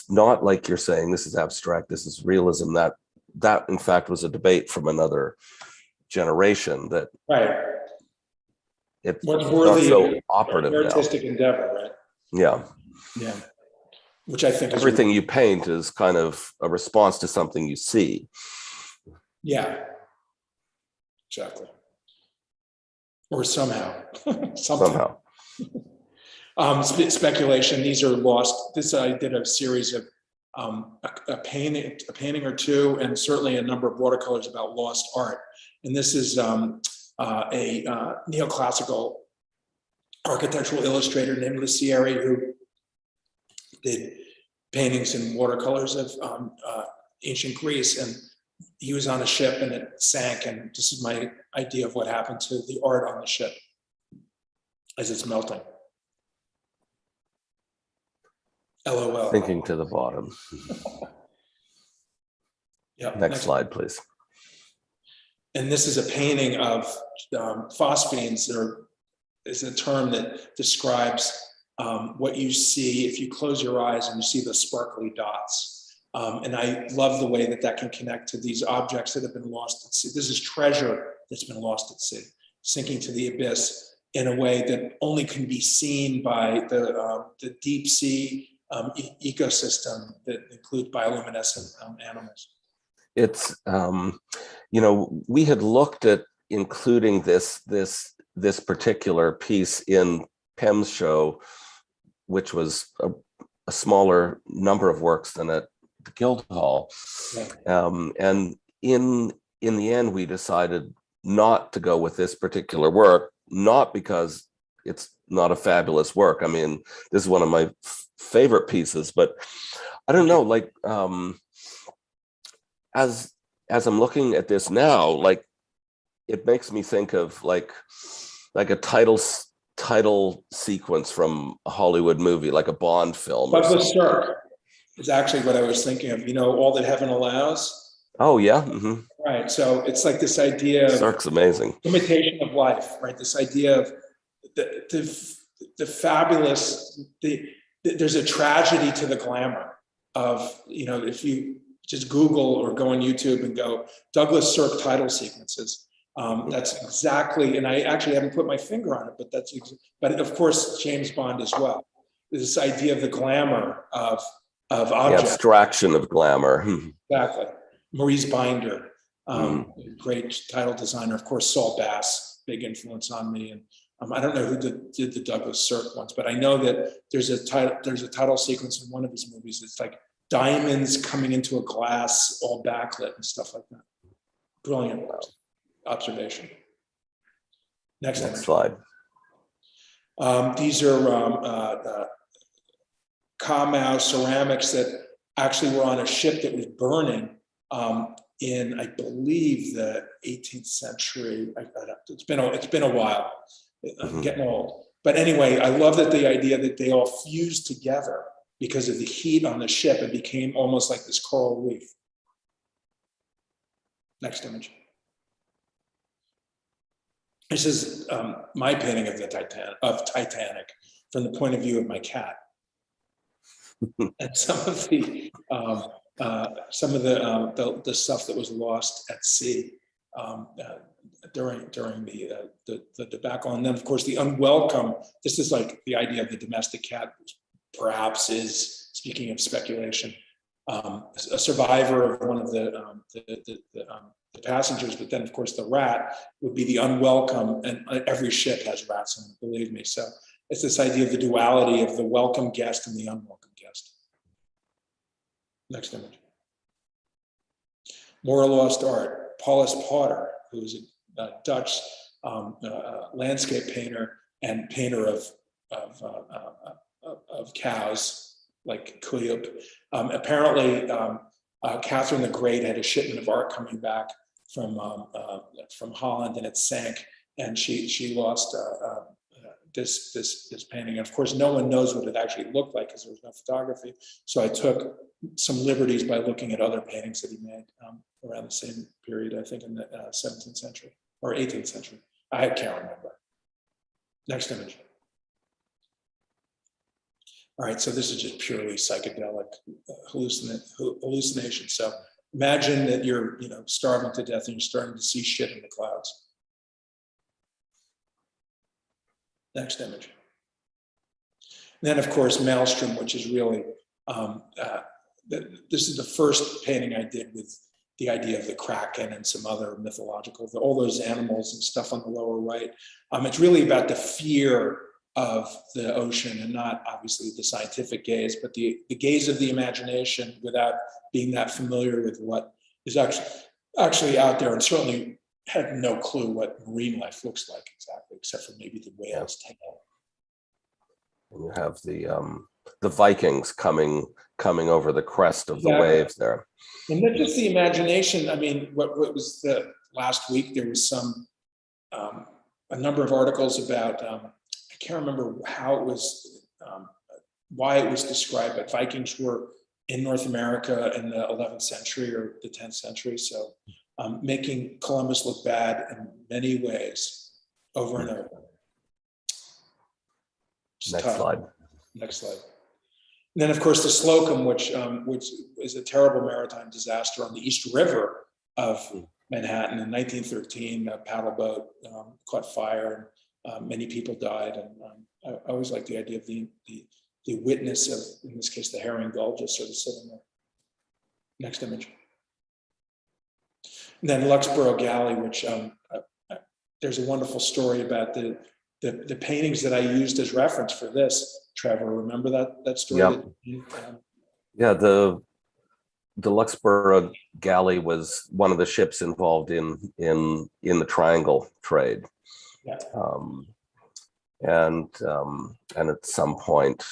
not like you're saying this is abstract, this is realism. That in fact was a debate from another generation that Right. it's What's not worthy so of operative now. artistic endeavor, right? Yeah. Yeah. Which I think Everything you paint is kind of a response to something you see. Yeah. Exactly. Or somehow. Somehow. Speculation. These are lost. I did a series of a painting or two, and certainly a number of watercolors about lost art. And this is a neoclassical architectural illustrator named Lissieri, who did paintings and watercolors of ancient Greece. And he was on a ship and it sank. And this is my idea of what happened to the art on the ship as it's melting. LOL. Thinking to the bottom. Yep. Next slide, please. And this is a painting of phosphines. Is a term that describes what you see if you close your eyes and you see the sparkly dots. And I love the way that can connect to these objects that have been lost at sea. This is treasure that's been lost at sea, sinking to the abyss in a way that only can be seen by the deep sea ecosystem that includes bioluminescent animals. It's you know, we had looked at including this particular piece in Pem's show, which was a smaller number of works than at the Guildhall. Yeah. And in the end, we decided not to go with this particular work, not because it's not a fabulous work. I mean, this is one of my favorite pieces, but I don't know, like as I'm looking at this now, like it makes me think of like a title sequence from a Hollywood movie, like a Bond film. Douglas Sirk is actually what I was thinking of. You know, All That Heaven Allows. Oh yeah. Mm-hmm. Right. So it's like this idea of Sirk's amazing. Imitation of life, right? This idea of the fabulous. There's a tragedy to the glamour of, you know, if you just Google or go on YouTube and go Douglas Sirk title sequences. That's exactly, and I actually haven't put my finger on it, but of course James Bond as well. This idea of the glamour of objects. The abstraction of glamour. Exactly. Maurice Binder, great title designer. Of course, Saul Bass, big influence on me. And I don't know who did the Douglas Sirk ones, but I know that there's a title sequence in one of his movies. It's like diamonds coming into a glass, all backlit and stuff like that. Brilliant observation. Next slide. These are Kamau ceramics that actually were on a ship that was burning in, I believe, the 18th century. It's been a while. I'm getting old. But anyway, I love that the idea that they all fused together because of the heat on the ship. It became almost like this coral reef. Next image. This is my painting of the Titanic from the point of view of my cat. And some of the stuff that was lost at sea during the debacle, and then of course the unwelcome. This is like the idea of the domestic cat, perhaps is, speaking of speculation, a survivor of one of the passengers, but then of course the rat would be the unwelcome, and every ship has rats in it, believe me. So it's this idea of the duality of the welcome guest and the unwelcome guest. Next image. More lost art. Paulus Potter, who is a Dutch landscape painter and painter of cows, like Cuyp. Apparently, Catherine the Great had a shipment of art coming back from Holland, and it sank, and she lost this painting. And of course, no one knows what it actually looked like because there was no photography. So I took some liberties by looking at other paintings that he made around the same period, I think in the 17th century or 18th century. I can't remember. Next image. All right, so this is just purely psychedelic hallucination. So imagine that you're, starving to death and you're starting to see shit in the clouds. Next image. And then, of course, Maelstrom, which is really, this is the first painting I did with the idea of the Kraken and some other mythological, all those animals and stuff on the lower right. It's really about the fear of the ocean, and not obviously the scientific gaze, but the gaze of the imagination without being that familiar with what is actually out there, and certainly had no clue what marine life looks like exactly, except for maybe the whale's tail. And you have the Vikings coming over the crest of the waves there. And not just the imagination. I mean, what was the last week? There was a number of articles about. I can't remember how it was, why it was described, but Vikings were in North America in the 11th century or the 10th century. So making Columbus look bad in many ways over and over. Next slide. Next slide. And then, of course, the Slocum, which is a terrible maritime disaster on the East River of Manhattan in 1913. A paddle boat caught fire, and many people died. And I always like the idea of the witness of, in this case, the herring gull just sort of sitting there. Next image. And then Luxborough Galley, which there's a wonderful story about the paintings that I used as reference for this. Trevor, remember that story? Yep. Yeah, the Luxborough Galley was one of the ships involved in the triangle trade. Yeah. And at some point,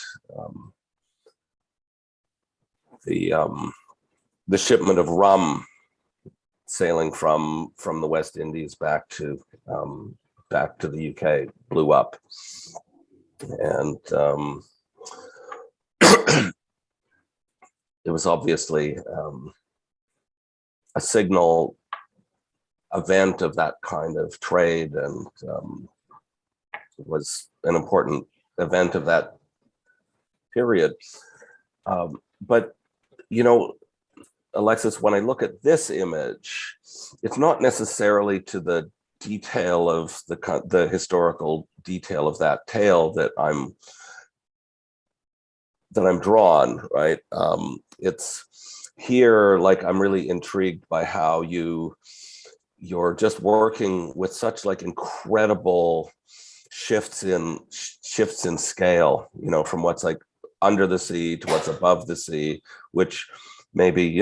the shipment of rum sailing from the West Indies back to the UK blew up, and it was obviously a signal event of that kind of trade, and was an important event of that period. But Alexis, when I look at this image, it's not necessarily to the detail of the historical detail of that tale that I'm drawn, right? It's here, like, I'm really intrigued by how you're just working with such like incredible shifts in scale, from what's like under the sea to what's above the sea, which maybe,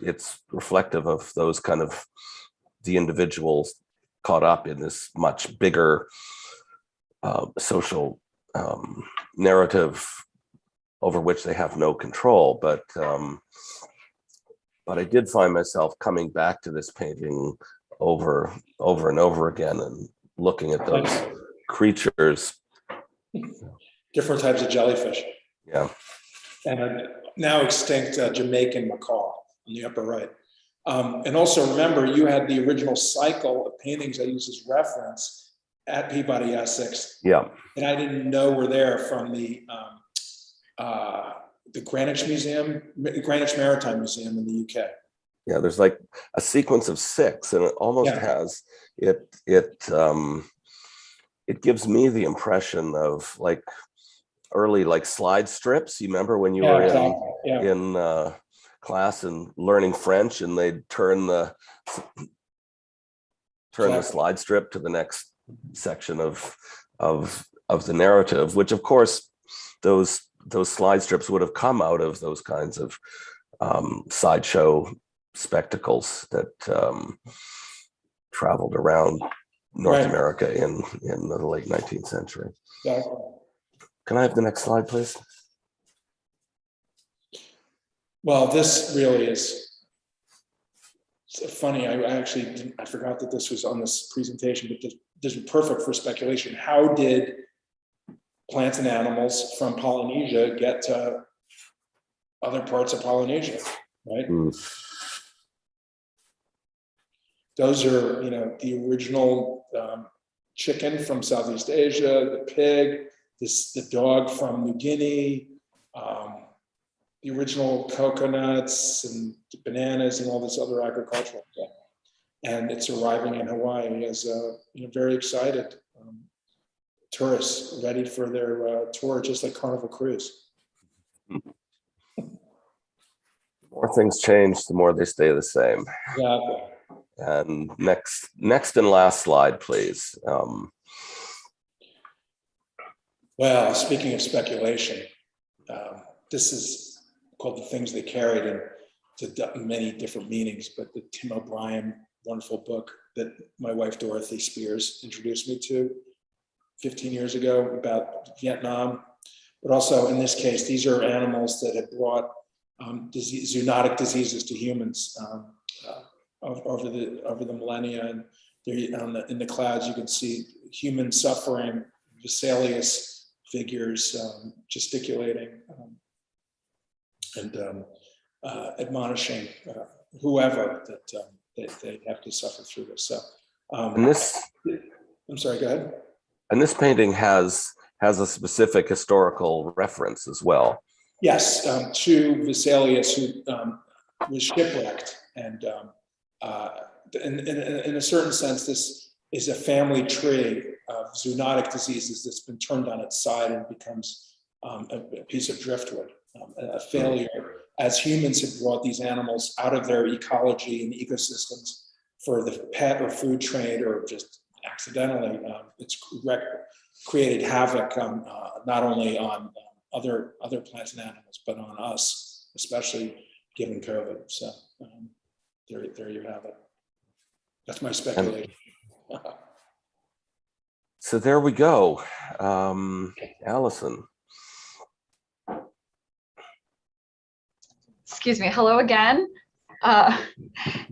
it's reflective of those kind of the individuals caught up in this much bigger social narrative over which they have no control. But but I did find myself coming back to this painting over and over again and looking at those creatures. Different types of jellyfish. Yeah. And a now extinct Jamaican macaw on the upper right. And also remember, you had the original cycle of paintings I used as reference at Peabody Essex. Yeah. And I didn't know were there from the Greenwich Maritime Museum in the UK. Yeah, there's like a sequence of 6, and it almost has it gives me the impression of like early like slide strips. You remember when you were in class and learning French, and they'd turn the slide strip to the next section of the narrative, which of course those slide strips would have come out of those kinds of sideshow spectacles that traveled around North America in the late 19th century. Exactly. Can I have the next slide, please? Well, this really is funny. I forgot that this was on this presentation, but this is perfect for speculation. How did plants and animals from Polynesia get to other parts of Polynesia, right? Those are, the original chicken from Southeast Asia, the pig, the dog from New Guinea, the original coconuts and bananas and all this other agricultural stuff. And it's arriving in Hawaii as very excited tourists ready for their tour, just like Carnival Cruise. The more things change, the more they stay the same. Exactly. And next and last slide, please. Well, speaking of speculation, this is called The Things They Carried, and to many different meanings, but the Tim O'Brien wonderful book that my wife Dorothy Spears introduced me to 15 years ago about Vietnam. But also in this case, these are animals that have brought zoonotic diseases to humans over the millennia. And in the clouds, you can see human suffering, Vesalius figures gesticulating and admonishing whoever that they have to suffer through this. So, I'm sorry, go ahead. And this painting has a specific historical reference as well. Yes, to Vesalius, who was shipwrecked, and in a certain sense, this is a family tree of zoonotic diseases that's been turned on its side and becomes a piece of driftwood, a failure, as humans have brought these animals out of their ecology and ecosystems for the pet or food trade, or just accidentally. It's created havoc not only on other plants and animals, but on us, especially given COVID. So there you have it. That's my speculation. So there we go. Allison. Excuse me. Hello again.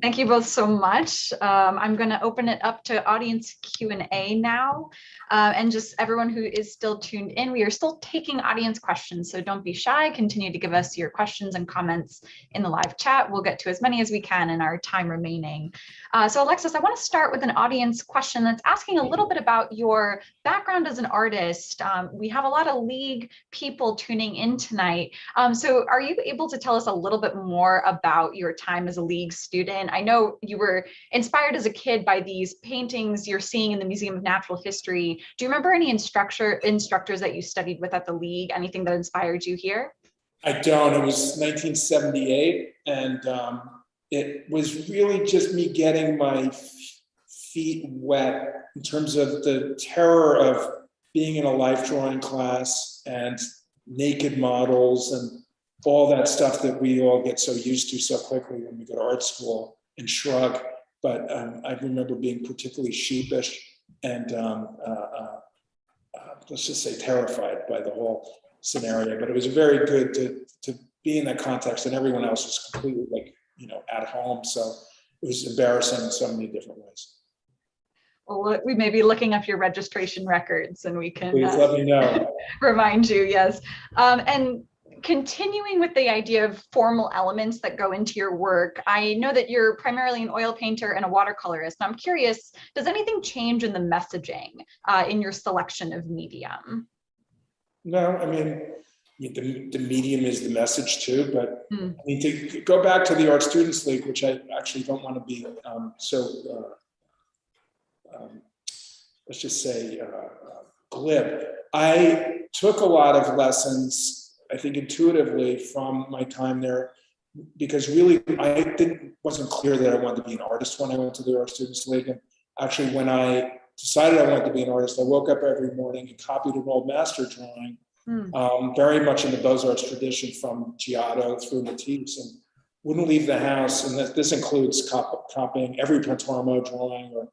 Thank you both so much. I'm going to open it up to audience Q&A now. And just everyone who is still tuned in, we are still taking audience questions, so don't be shy. Continue to give us your questions and comments in the live chat. We'll get to as many as we can in our time remaining. So Alexis, I want to start with an audience question that's asking a little bit about your background as an artist. We have a lot of League people tuning in tonight. So are you able to tell us a little bit more about your time as a League student? I know you were inspired as a kid by these paintings you're seeing in the Museum of Natural History. Do you remember any instructors that you studied with at the League? Anything that inspired you here? I don't. It was 1978, and it was really just me getting my feet wet in terms of the terror of being in a life drawing class and naked models and all that stuff that we all get so used to so quickly when we go to art school and shrug. But I remember being particularly sheepish and let's just say terrified by the whole scenario. But it was very good to be in that context, and everyone else was completely at home. So it was embarrassing in so many different ways. Well, we may be looking up your registration records and we can Please let me know. remind you, yes. And continuing with the idea of formal elements that go into your work, I know that you're primarily an oil painter and a watercolorist. And I'm curious, does anything change in the messaging in your selection of medium? No, I mean, the medium is the message too, but I mean, to go back to the Art Students League, which I actually don't want to be let's just say glib. I took a lot of lessons, I think intuitively, from my time there, because really wasn't clear that I wanted to be an artist when I went to the Art Students League. And actually, when I decided I wanted to be an artist, I woke up every morning and copied an old master drawing, very much in the Beaux-Arts tradition from Giotto through Matisse, and wouldn't leave the house. And this includes copying every Pontormo drawing or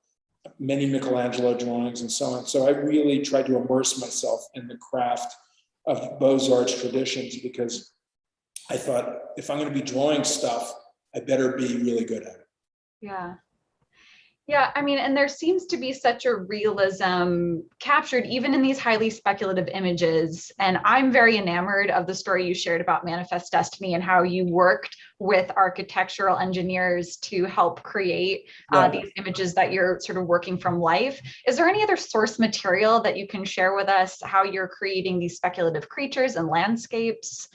many Michelangelo drawings and so on. So I really tried to immerse myself in the craft of Beaux-Arts traditions, because I thought, if I'm going to be drawing stuff, I better be really good at it. Yeah. Yeah, I mean, and there seems to be such a realism captured even in these highly speculative images. And I'm very enamored of the story you shared about Manifest Destiny and how you worked with architectural engineers to help create these images that you're sort of working from life. Is there any other source material that you can share with us, how you're creating these speculative creatures and landscapes,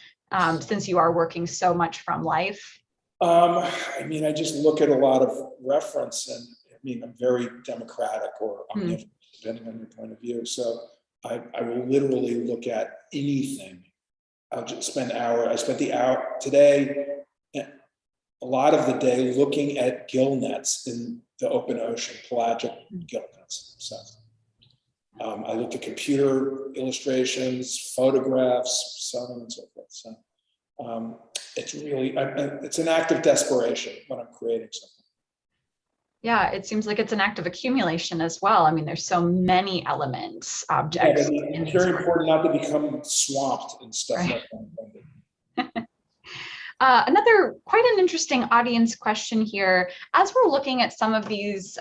since you are working so much from life? I mean, I just look at a lot of reference, and I mean, I'm very democratic, or depending on your point of view. So I will literally look at anything. I'll just spend I spent the hour today, a lot of the day, looking at gill nets in the open ocean, pelagic gill nets. So I looked at computer illustrations, photographs, so on and so forth. So it's really, it's an act of desperation when I'm creating something. Yeah, it seems like it's an act of accumulation as well. I mean, there's so many elements, objects. Yeah, it's very important not to become swamped in stuff Right. like that. Another quite an interesting audience question here. As we're looking at some of these,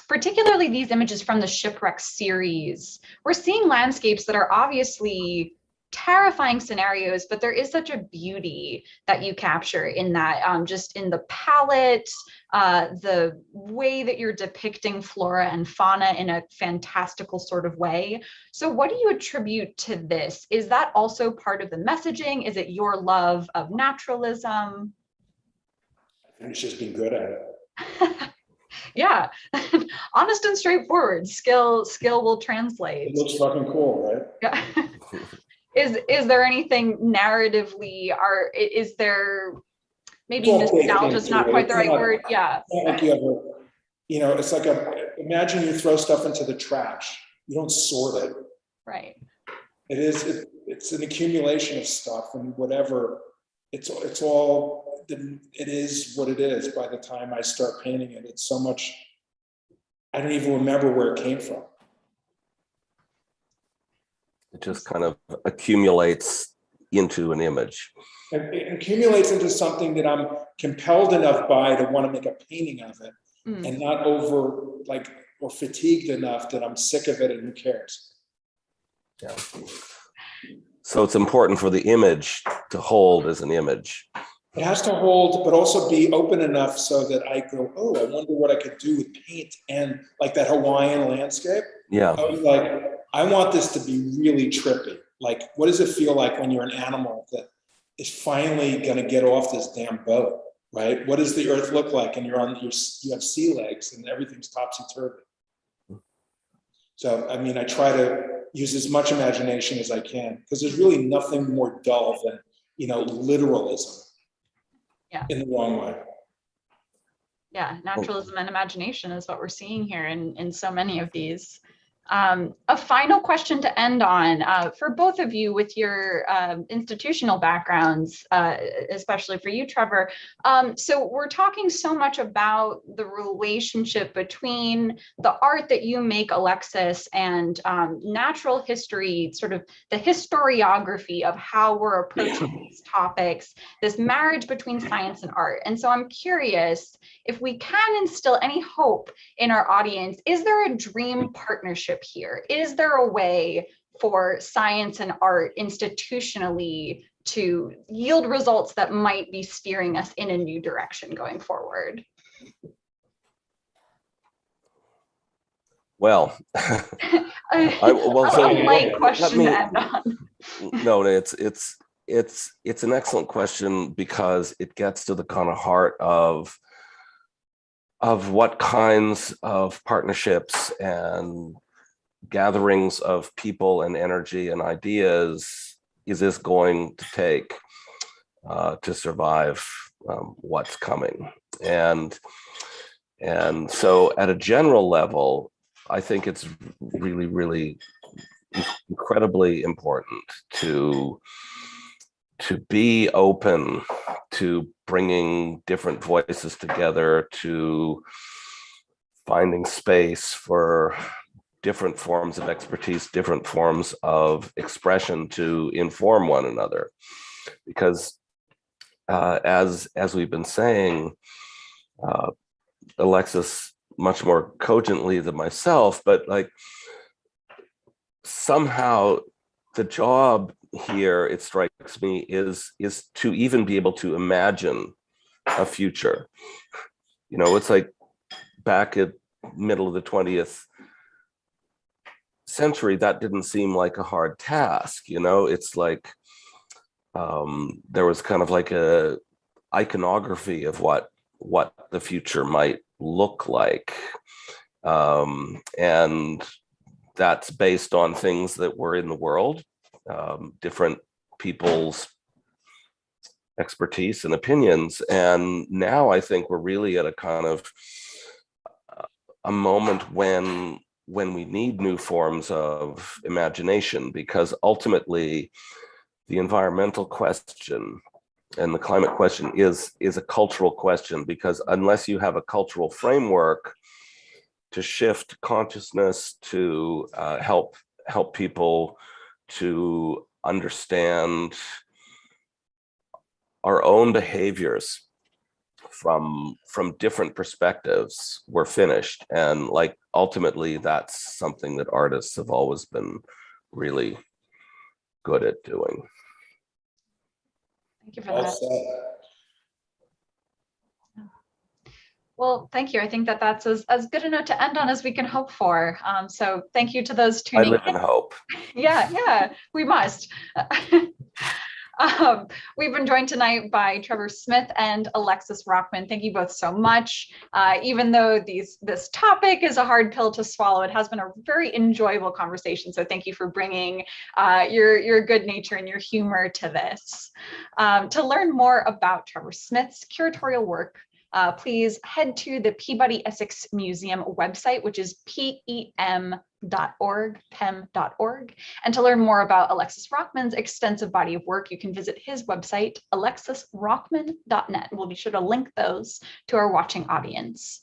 particularly these images from the Shipwreck series, we're seeing landscapes that are obviously terrifying scenarios, but there is such a beauty that you capture in that, just in the palette, the way that you're depicting flora and fauna in a fantastical sort of way. So what do you attribute to this? Is that also part of the messaging? Is it your love of naturalism? I think it's just being good at it. Yeah, honest and straightforward. Skill will translate. It looks fucking cool, right? Yeah. Is there anything narratively, is there maybe nostalgia is not quite the right word? Yeah. It's not like you ever, it's like imagine you throw stuff into the trash. You don't sort it. Right. It's an accumulation of stuff, and whatever, it is what it is by the time I start painting it. It's so much, I don't even remember where it came from. It just kind of accumulates into an image. It accumulates into something that I'm compelled enough by to want to make a painting of it, and not or fatigued enough that I'm sick of it and who cares. Yeah. So it's important for the image to hold as an image. It has to hold, but also be open enough so that I go, oh, I wonder what I could do with paint, and like that Hawaiian landscape. Yeah. I was like, I want this to be really trippy. Like, what does it feel like when you're an animal that is finally going to get off this damn boat, right? What does the earth look like? And you have sea legs and everything's topsy-turvy. So, I mean, I try to use as much imagination as I can, because there's really nothing more dull than, literalism. Yeah. In the wrong way. Yeah, naturalism and imagination is what we're seeing here in so many of these. A final question to end on for both of you with your institutional backgrounds, especially for you, Trevor. So we're talking so much about the relationship between the art that you make, Alexis, and natural history, sort of the historiography of how we're approaching these topics, this marriage between science and art. And so I'm curious if we can instill any hope in our audience. Is there a dream partnership here? Is there a way for science and art institutionally to yield results that might be steering us in a new direction going forward? Well, light question to end on. No, it's an excellent question because it gets to the kind of heart of what kinds of partnerships and gatherings of people and energy and ideas is this going to take to survive what's coming. And so at a general level, I think it's really, really incredibly important to be open to bringing different voices together, to finding space for different forms of expertise, different forms of expression to inform one another. Because as we've been saying, Alexis much more cogently than myself, but like somehow the job here, it strikes me, is to even be able to imagine a future. You know, it's like back at middle of the 20th century, that didn't seem like a hard task. You know, it's like there was kind of like a iconography of what the future might look like, and that's based on things that were in the world, different people's expertise and opinions. And now I think we're really at a kind of a moment when we need new forms of imagination, because ultimately the environmental question and the climate question is a cultural question, because unless you have a cultural framework to shift consciousness, to help people to understand our own behaviors from different perspectives, we're finished. And like ultimately that's something that artists have always been really good at doing. Thank you for that. Well, thank you. I think that's as good a note to end on as we can hope for. So thank you to those tuning in. I live in hope. Yeah, we must. We've been joined tonight by Trevor Smith and Alexis Rockman. Thank you both so much. Even though this topic is a hard pill to swallow, it has been a very enjoyable conversation. So thank you for bringing your good nature and your humor to this. To learn more about Trevor Smith's curatorial work, please head to the Peabody Essex Museum website, which is pem.org. And to learn more about Alexis Rockman's extensive body of work, you can visit his website, alexisrockman.net. We'll be sure to link those to our watching audience.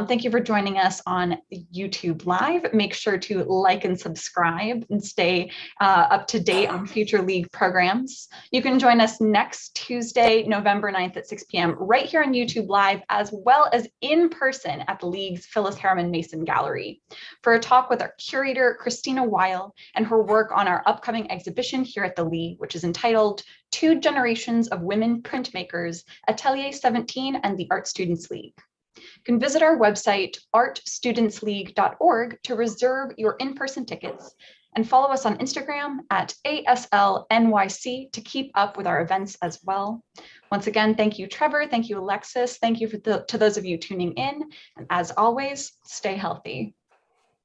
Thank you for joining us on YouTube Live. Make sure to like and subscribe and stay up to date on future League programs. You can join us next Tuesday, November 9th at 6 p.m. right here on YouTube Live, as well as in person at the League's Phyllis Harriman Mason Gallery for a talk with our curator, Christina Weil, and her work on our upcoming exhibition here at the League, which is entitled Two Generations of Women Printmakers, Atelier 17 and the Art Students League. You can visit our website, artstudentsleague.org, to reserve your in-person tickets, and follow us on Instagram at ASLNYC to keep up with our events as well. Once again, thank you, Trevor. Thank you, Alexis. Thank you to those of you tuning in. And as always, stay healthy.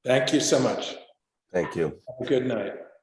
Thank you so much. Thank you. Have a good night.